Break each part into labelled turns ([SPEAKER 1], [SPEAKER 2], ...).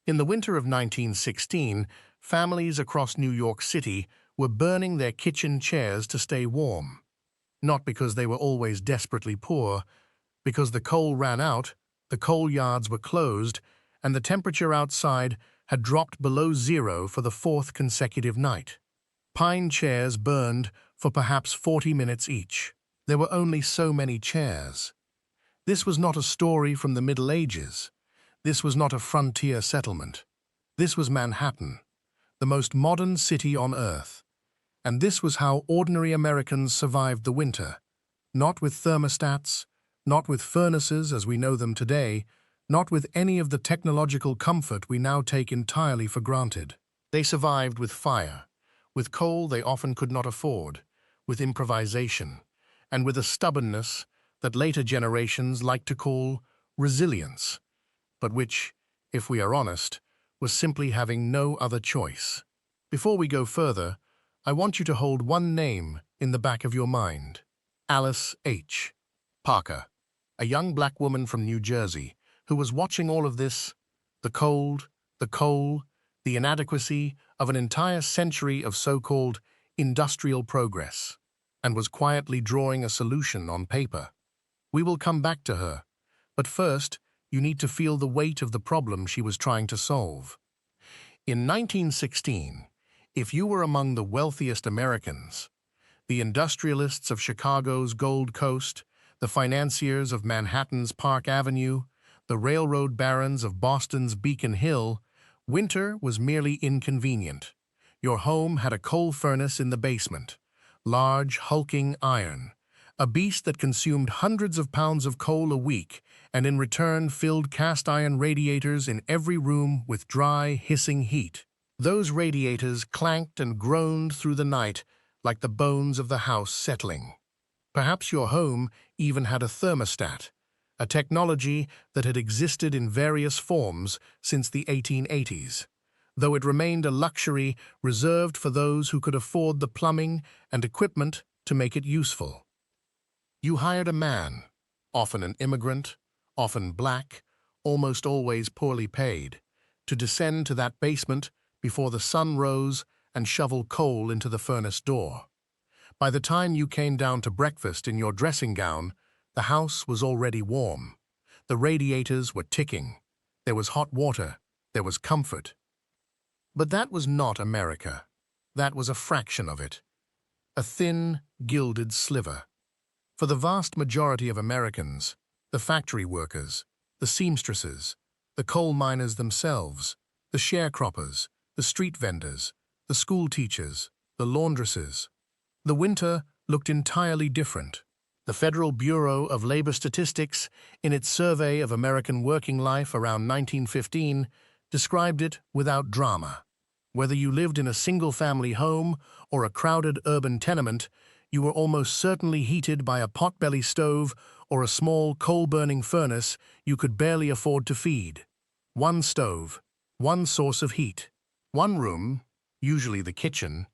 [SPEAKER 1] In the winter of 1916, families across New York City were burning their kitchen chairs to stay warm. Not because they were always desperately poor, because the coal ran out, the coal yards were closed, and the temperature outside had dropped below zero for the fourth consecutive night. Pine chairs burned for perhaps 40 minutes each. There were only so many chairs. This was not a story from the Middle Ages. This was not a frontier settlement. This was Manhattan, the most modern city on Earth. And this was how ordinary Americans survived the winter. Not with thermostats, not with furnaces as we know them today, not with any of the technological comfort we now take entirely for granted. They survived with fire, with coal they often could not afford, with improvisation, and with a stubbornness that later generations like to call resilience, but which, if we are honest, was simply having no other choice. Before we go further, I want you to hold one name in the back of your mind. Alice H. Parker, a young black woman from New Jersey who was watching all of this, the cold, the coal, the inadequacy of an entire century of so-called industrial progress, and was quietly drawing a solution on paper. We will come back to her, but first, you need to feel the weight of the problem she was trying to solve. In 1916, if you were among the wealthiest Americans, the industrialists of Chicago's Gold Coast, the financiers of Manhattan's Park Avenue, the railroad barons of Boston's Beacon Hill, winter was merely inconvenient. Your home had a coal furnace in the basement, large, hulking iron, a beast that consumed hundreds of pounds of coal a week and in return filled cast-iron radiators in every room with dry, hissing heat. Those radiators clanked and groaned through the night like the bones of the house settling. Perhaps your home even had a thermostat, a technology that had existed in various forms since the 1880s, though it remained a luxury reserved for those who could afford the plumbing and equipment to make it useful. You hired a man, often an immigrant, often black, almost always poorly paid, to descend to that basement before the sun rose and shovel coal into the furnace door. By the time you came down to breakfast in your dressing gown, the house was already warm. The radiators were ticking. There was hot water. There was comfort. But that was not America. That was a fraction of it. A thin, gilded sliver. For the vast majority of Americans, the factory workers, the seamstresses, the coal miners themselves, the sharecroppers, the street vendors, the school teachers, the laundresses, the winter looked entirely different. The Federal Bureau of Labor Statistics, in its survey of American working life around 1915, described it without drama. Whether you lived in a single-family home or a crowded urban tenement, you were almost certainly heated by a potbelly stove or a small coal-burning furnace you could barely afford to feed. One stove, one source of heat, one room, usually the kitchen,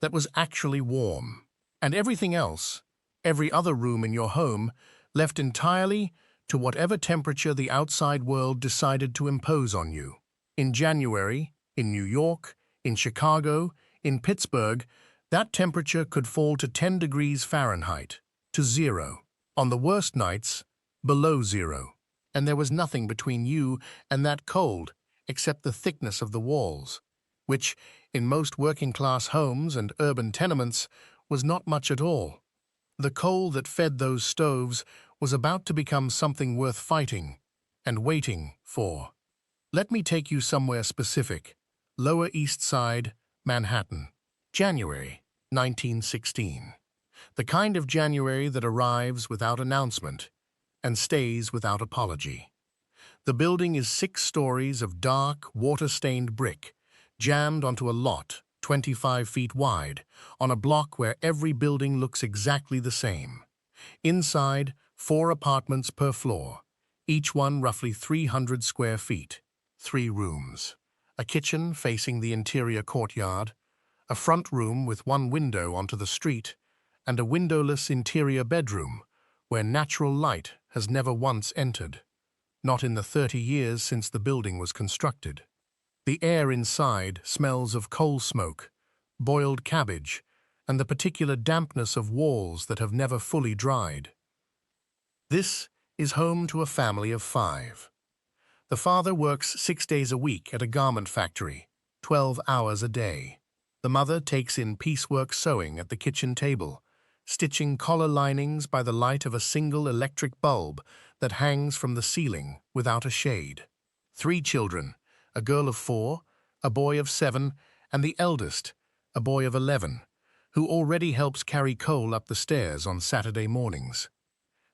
[SPEAKER 1] that was actually warm, and everything else, every other room in your home, left entirely to whatever temperature the outside world decided to impose on you. In January, in New York, in Chicago, in Pittsburgh, that temperature could fall to 10 degrees Fahrenheit, to zero. On the worst nights, below zero. And there was nothing between you and that cold except the thickness of the walls, which, in most working-class homes and urban tenements, was not much at all. The coal that fed those stoves was about to become something worth fighting and waiting for. Let me take you somewhere specific. Lower East Side, Manhattan. January 1916. The kind of January that arrives without announcement and stays without apology. The building is 6 stories of dark, water-stained brick, jammed onto a lot 25 feet wide, on a block where every building looks exactly the same. Inside, 4 apartments per floor, each one roughly 300 square feet, 3 rooms. A kitchen facing the interior courtyard, a front room with 1 window onto the street, and a windowless interior bedroom where natural light has never once entered, not in the 30 years since the building was constructed. The air inside smells of coal smoke, boiled cabbage, and the particular dampness of walls that have never fully dried. This is home to a family of 5. The father works 6 days a week at a garment factory, 12 hours a day. The mother takes in piecework sewing at the kitchen table, stitching collar linings by the light of a single electric bulb that hangs from the ceiling without a shade. 3 children, a girl of 4, a boy of 7, and the eldest, a boy of 11, who already helps carry coal up the stairs on Saturday mornings.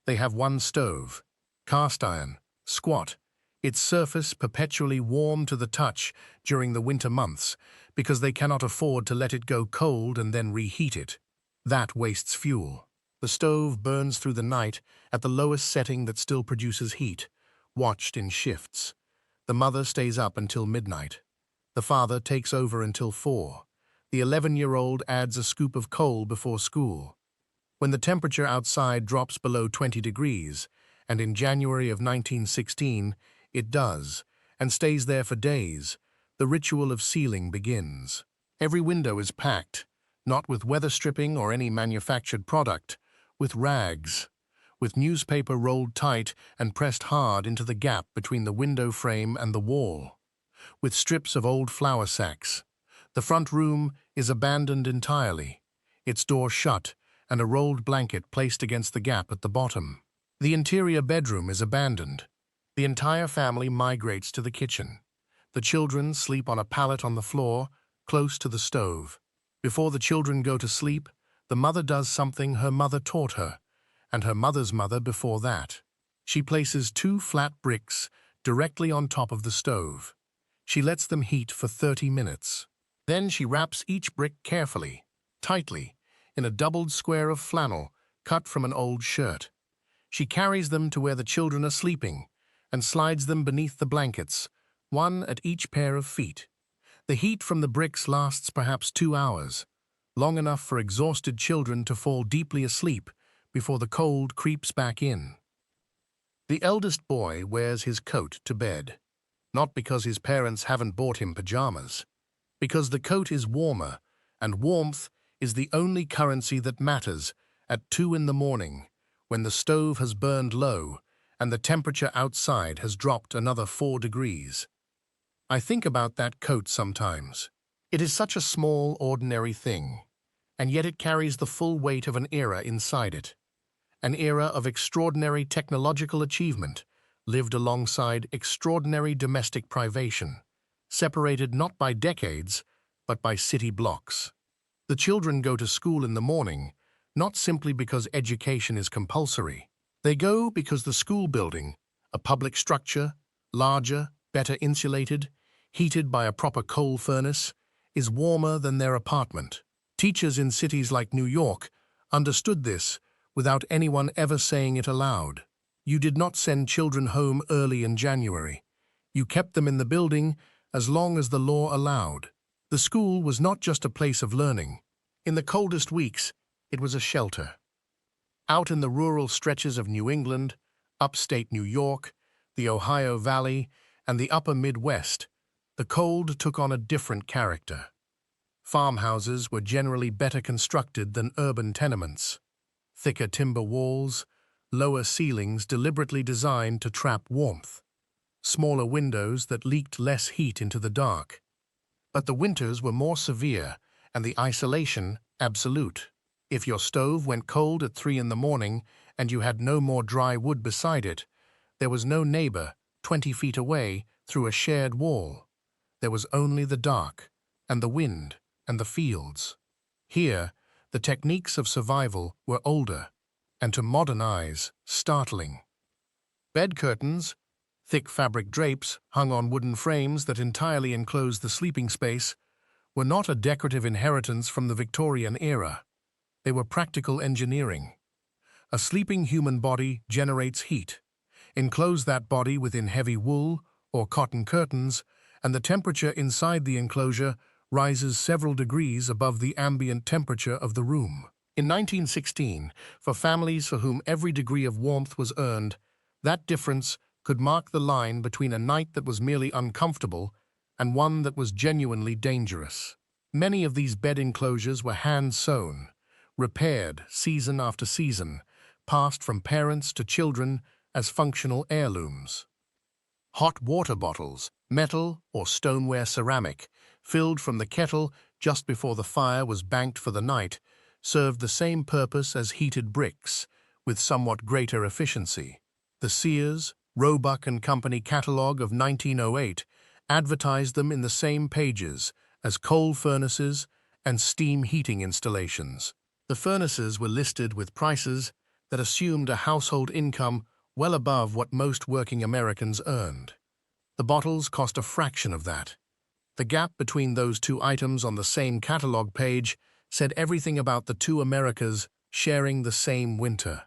[SPEAKER 1] They have one stove, cast iron, squat, its surface perpetually warm to the touch during the winter months because they cannot afford to let it go cold and then reheat it. That wastes fuel. The stove burns through the night at the lowest setting that still produces heat, watched in shifts. The mother stays up until midnight. The father takes over until 4. The 11-year-old adds a scoop of coal before school. When the temperature outside drops below 20 degrees, and in January of 1916 it does, and stays there for days, the ritual of sealing begins. Every window is packed, not with weather stripping or any manufactured product, with rags, with newspaper rolled tight and pressed hard into the gap between the window frame and the wall, with strips of old flour sacks. The front room is abandoned entirely, its door shut and a rolled blanket placed against the gap at the bottom. The interior bedroom is abandoned. The entire family migrates to the kitchen. The children sleep on a pallet on the floor, close to the stove. Before the children go to sleep, the mother does something her mother taught her, and her mother's mother before that. She places 2 flat bricks directly on top of the stove. She lets them heat for 30 minutes. Then she wraps each brick carefully, tightly, in a doubled square of flannel cut from an old shirt. She carries them to where the children are sleeping and slides them beneath the blankets, one at each pair of feet. The heat from the bricks lasts perhaps 2 hours, long enough for exhausted children to fall deeply asleep before the cold creeps back in. The eldest boy wears his coat to bed, not because his parents haven't bought him pajamas, because the coat is warmer, and warmth is the only currency that matters at 2 in the morning, when the stove has burned low and the temperature outside has dropped another 4 degrees. I think about that coat sometimes. It is such a small, ordinary thing, and yet it carries the full weight of an era inside it. An era of extraordinary technological achievement, lived alongside extraordinary domestic privation, separated not by decades, but by city blocks. The children go to school in the morning, not simply because education is compulsory. They go because the school building, a public structure, larger, better insulated, heated by a proper coal furnace, is warmer than their apartment. Teachers in cities like New York understood this without anyone ever saying it aloud. You did not send children home early in January. You kept them in the building as long as the law allowed. The school was not just a place of learning. In the coldest weeks, it was a shelter. Out in the rural stretches of New England, upstate New York, the Ohio Valley, and the upper Midwest, the cold took on a different character. Farmhouses were generally better constructed than urban tenements. Thicker timber walls, lower ceilings deliberately designed to trap warmth, smaller windows that leaked less heat into the dark. But the winters were more severe and the isolation absolute. If your stove went cold at 3 in the morning and you had no more dry wood beside it, there was no neighbor 20 feet away through a shared wall. There was only the dark and the wind and the fields. Here, the techniques of survival were older, and to modern eyes, startling. Bed curtains, thick fabric drapes hung on wooden frames that entirely enclosed the sleeping space, were not a decorative inheritance from the Victorian era. They were practical engineering. A sleeping human body generates heat. Enclose that body within heavy wool or cotton curtains, and the temperature inside the enclosure rises several degrees above the ambient temperature of the room. In 1916, for families for whom every degree of warmth was earned, that difference could mark the line between a night that was merely uncomfortable and one that was genuinely dangerous. Many of these bed enclosures were hand-sewn, repaired season after season, passed from parents to children as functional heirlooms. Hot water bottles, metal or stoneware ceramic, filled from the kettle just before the fire was banked for the night, served the same purpose as heated bricks, with somewhat greater efficiency. The Sears, Roebuck and Company catalogue of 1908 advertised them in the same pages as coal furnaces and steam heating installations. The furnaces were listed with prices that assumed a household income well above what most working Americans earned. The bottles cost a fraction of that. The gap between those two items on the same catalogue page said everything about the two Americas sharing the same winter.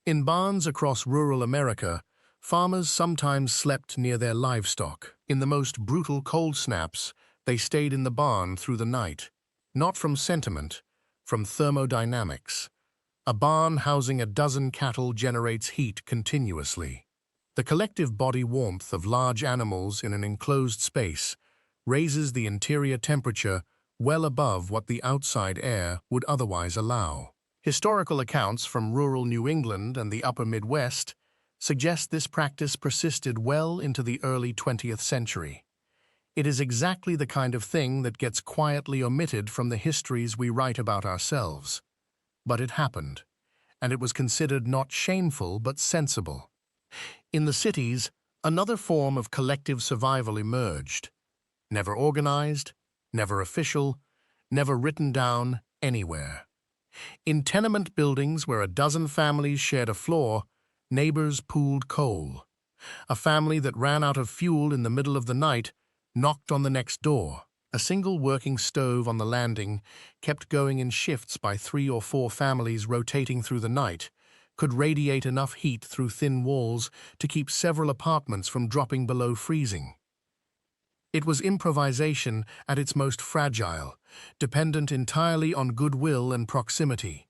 [SPEAKER 1] In barns across rural America, farmers sometimes slept near their livestock. In the most brutal cold snaps, they stayed in the barn through the night. Not from sentiment, from thermodynamics. A barn housing a dozen cattle generates heat continuously. The collective body warmth of large animals in an enclosed space raises the interior temperature well above what the outside air would otherwise allow. Historical accounts from rural New England and the upper Midwest suggest this practice persisted well into the early 20th century. It is exactly the kind of thing that gets quietly omitted from the histories we write about ourselves. But it happened, and it was considered not shameful but sensible. In the cities, another form of collective survival emerged. Never organized, never official, never written down anywhere. In tenement buildings where a dozen families shared a floor, neighbors pooled coal. A family that ran out of fuel in the middle of the night knocked on the next door. A single working stove on the landing, kept going in shifts by 3 or 4 families rotating through the night, could radiate enough heat through thin walls to keep several apartments from dropping below freezing. It was improvisation at its most fragile, dependent entirely on goodwill and proximity.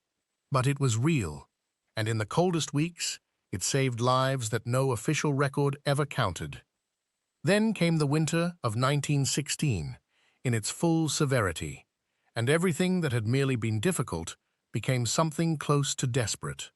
[SPEAKER 1] But it was real, and in the coldest weeks, it saved lives that no official record ever counted. Then came the winter of 1916, in its full severity, and everything that had merely been difficult became something close to desperate.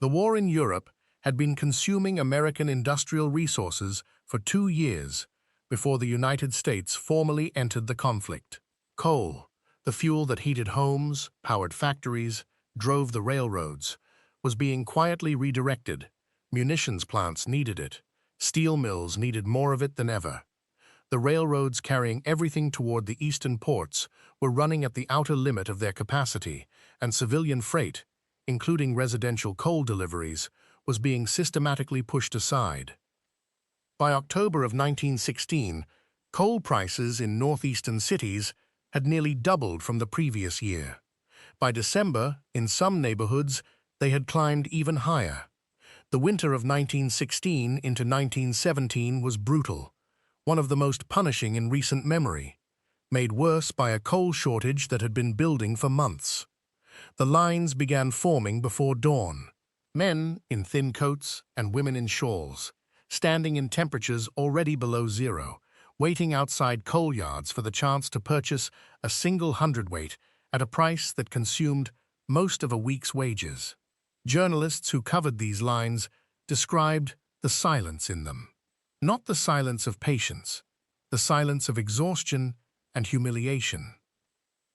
[SPEAKER 1] The war in Europe had been consuming American industrial resources for 2 years before the United States formally entered the conflict. Coal, the fuel that heated homes, powered factories, drove the railroads, was being quietly redirected. Munitions plants needed it. Steel mills needed more of it than ever. The railroads carrying everything toward the eastern ports were running at the outer limit of their capacity, and civilian freight, including residential coal deliveries, was being systematically pushed aside. By October of 1916, coal prices in northeastern cities had nearly doubled from the previous year. By December, in some neighborhoods, they had climbed even higher. The winter of 1916 into 1917 was brutal, one of the most punishing in recent memory, made worse by a coal shortage that had been building for months. The lines began forming before dawn, men in thin coats and women in shawls, standing in temperatures already below zero, waiting outside coal yards for the chance to purchase a single hundredweight at a price that consumed most of a week's wages. Journalists who covered these lines described the silence in them. Not the silence of patience, the silence of exhaustion and humiliation.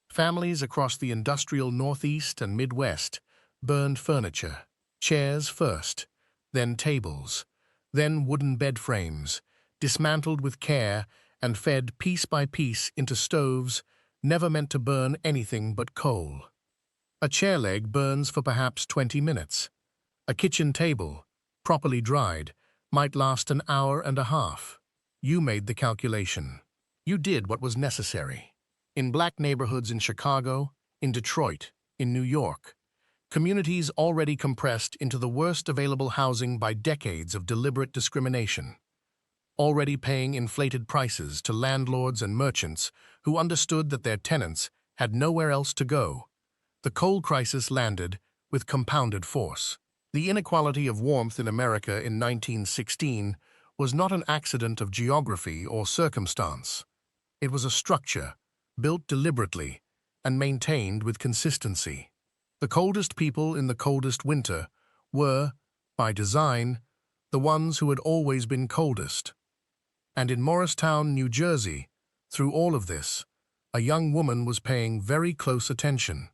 [SPEAKER 1] Families across the industrial Northeast and Midwest burned furniture, chairs first, then tables, then wooden bed frames, dismantled with care and fed piece by piece into stoves never meant to burn anything but coal. A chair leg burns for perhaps 20 minutes. A kitchen table, properly dried, might last an hour and a half. You made the calculation. You did what was necessary. In black neighborhoods in Chicago, in Detroit, in New York, communities already compressed into the worst available housing by decades of deliberate discrimination, already paying inflated prices to landlords and merchants who understood that their tenants had nowhere else to go. The coal crisis landed with compounded force. The inequality of warmth in America in 1916 was not an accident of geography or circumstance. It was a structure, built deliberately and maintained with consistency. The coldest people in the coldest winter were, by design, the ones who had always been coldest. And in Morristown, New Jersey, through all of this, a young woman was paying very close attention.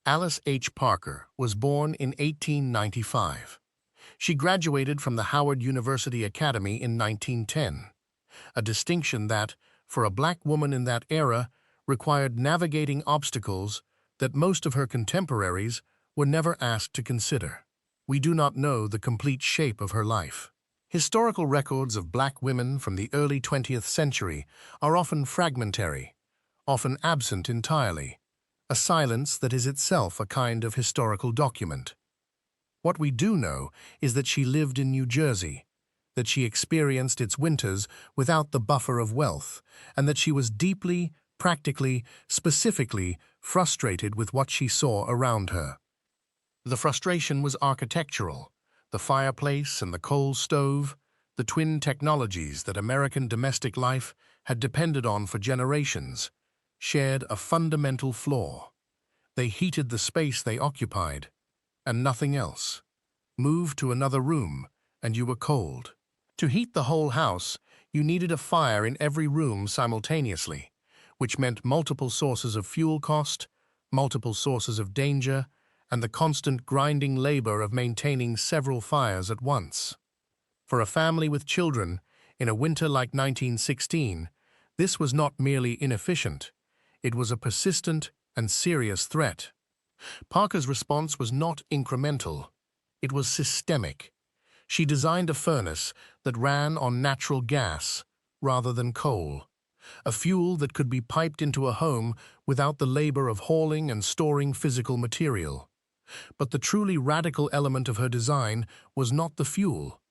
[SPEAKER 1] Alice H. Parker was born in 1895. She graduated from the Howard University Academy in 1910, a distinction that, for a black woman in that era, required navigating obstacles that most of her contemporaries were never asked to consider. We do not know the complete shape of her life. Historical records of black women from the early 20th century are often fragmentary, often absent entirely, a silence that is itself a kind of historical document. What we do know is that she lived in New Jersey, that she experienced its winters without the buffer of wealth, and that she was deeply, practically, specifically frustrated with what she saw around her. The frustration was architectural. The fireplace and the coal stove, the twin technologies that American domestic life had depended on for generations, shared a fundamental flaw. They heated the space they occupied, and nothing else. Move to another room, and you were cold. To heat the whole house, you needed a fire in every room simultaneously, which meant multiple sources of fuel cost, multiple sources of danger, and the constant grinding labor of maintaining several fires at once. For a family with children, in a winter like 1916, this was not merely inefficient, it was a persistent and serious threat. Parker's response was not incremental, it was systemic. She designed a furnace that ran on natural gas rather than coal, a fuel that could be piped into a home without the labor of hauling and storing physical material. But the truly radical element of her design was not the fuel.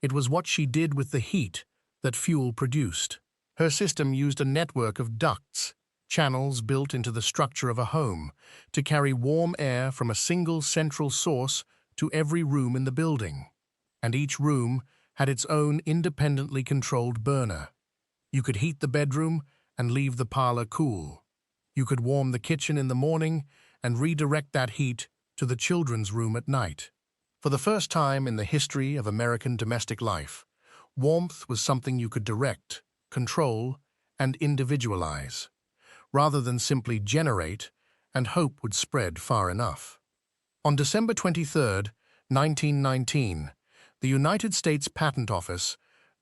[SPEAKER 1] It was what she did with the heat that fuel produced. Her system used a network of ducts, channels built into the structure of a home, to carry warm air from a single central source to every room in the building. And each room had its own independently controlled burner. You could heat the bedroom and leave the parlor cool. You could warm the kitchen in the morning and redirect that heat to the children's room at night. For the first time in the history of American domestic life, warmth was something you could direct, control, and individualize, rather than simply generate and hope would spread far enough. On December 23, 1919, the United States Patent Office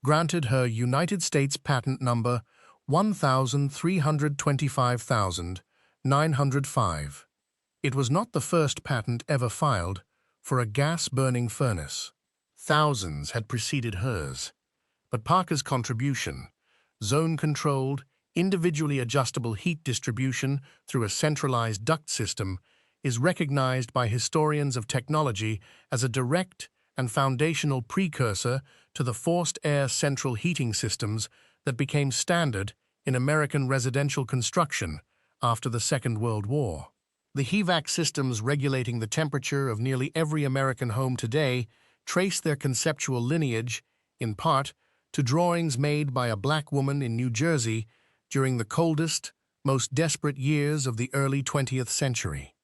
[SPEAKER 1] granted her United States Patent Number 1,325,905. It was not the first patent ever filed for a gas-burning furnace. Thousands had preceded hers. But Parker's contribution, zone-controlled, individually adjustable heat distribution through a centralized duct system, is recognized by historians of technology as a direct and foundational precursor to the forced air central heating systems that became standard in American residential construction after the Second World War. The HVAC systems regulating the temperature of nearly every American home today trace their conceptual lineage, in part, to drawings made by a black woman in New Jersey during the coldest, most desperate years of the early 20th century.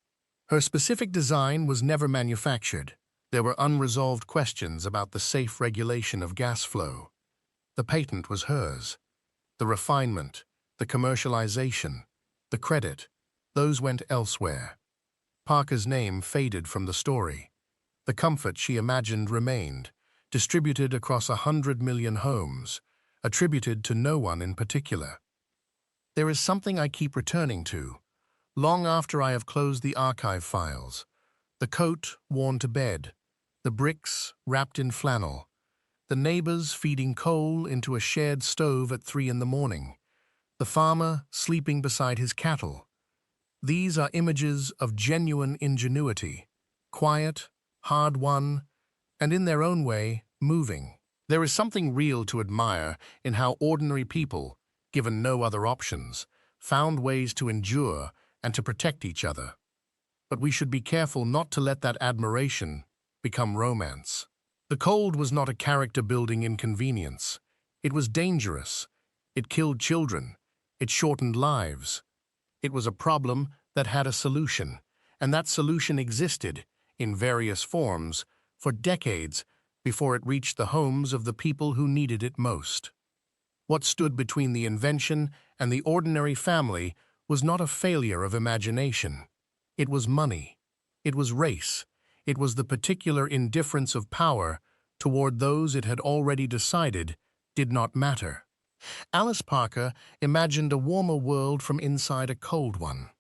[SPEAKER 1] Her specific design was never manufactured. There were unresolved questions about the safe regulation of gas flow. The patent was hers. The refinement, the commercialization, the credit, those went elsewhere. Parker's name faded from the story. The comfort she imagined remained, distributed across 100 million homes, attributed to no one in particular. There is something I keep returning to, long after I have closed the archive files. The coat worn to bed, the bricks wrapped in flannel, the neighbors feeding coal into a shared stove at 3 a.m, the farmer sleeping beside his cattle. These are images of genuine ingenuity, quiet, hard-won, and in their own way, moving. There is something real to admire in how ordinary people, given no other options, found ways to endure and to protect each other. But we should be careful not to let that admiration become romance. The cold was not a character-building inconvenience. It was dangerous. It killed children. It shortened lives. It was a problem that had a solution, and that solution existed, in various forms, for decades before it reached the homes of the people who needed it most. What stood between the invention and the ordinary family was not a failure of imagination. It was money. It was race. It was the particular indifference of power toward those it had already decided did not matter. Alice Parker imagined a warmer world from inside a cold one.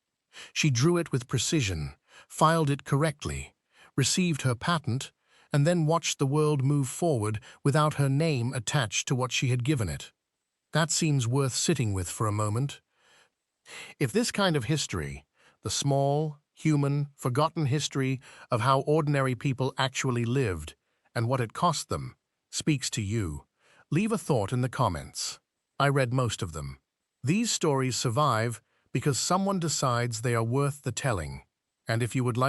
[SPEAKER 1] She drew it with precision, filed it correctly, received her patent, and then watched the world move forward without her name attached to what she had given it. That seems worth sitting with for a moment. If this kind of history, the small, human, forgotten history of how ordinary people actually lived and what it cost them, speaks to you, leave a thought in the comments. I read most of them. These stories survive because someone decides they are worth the telling. And if you would like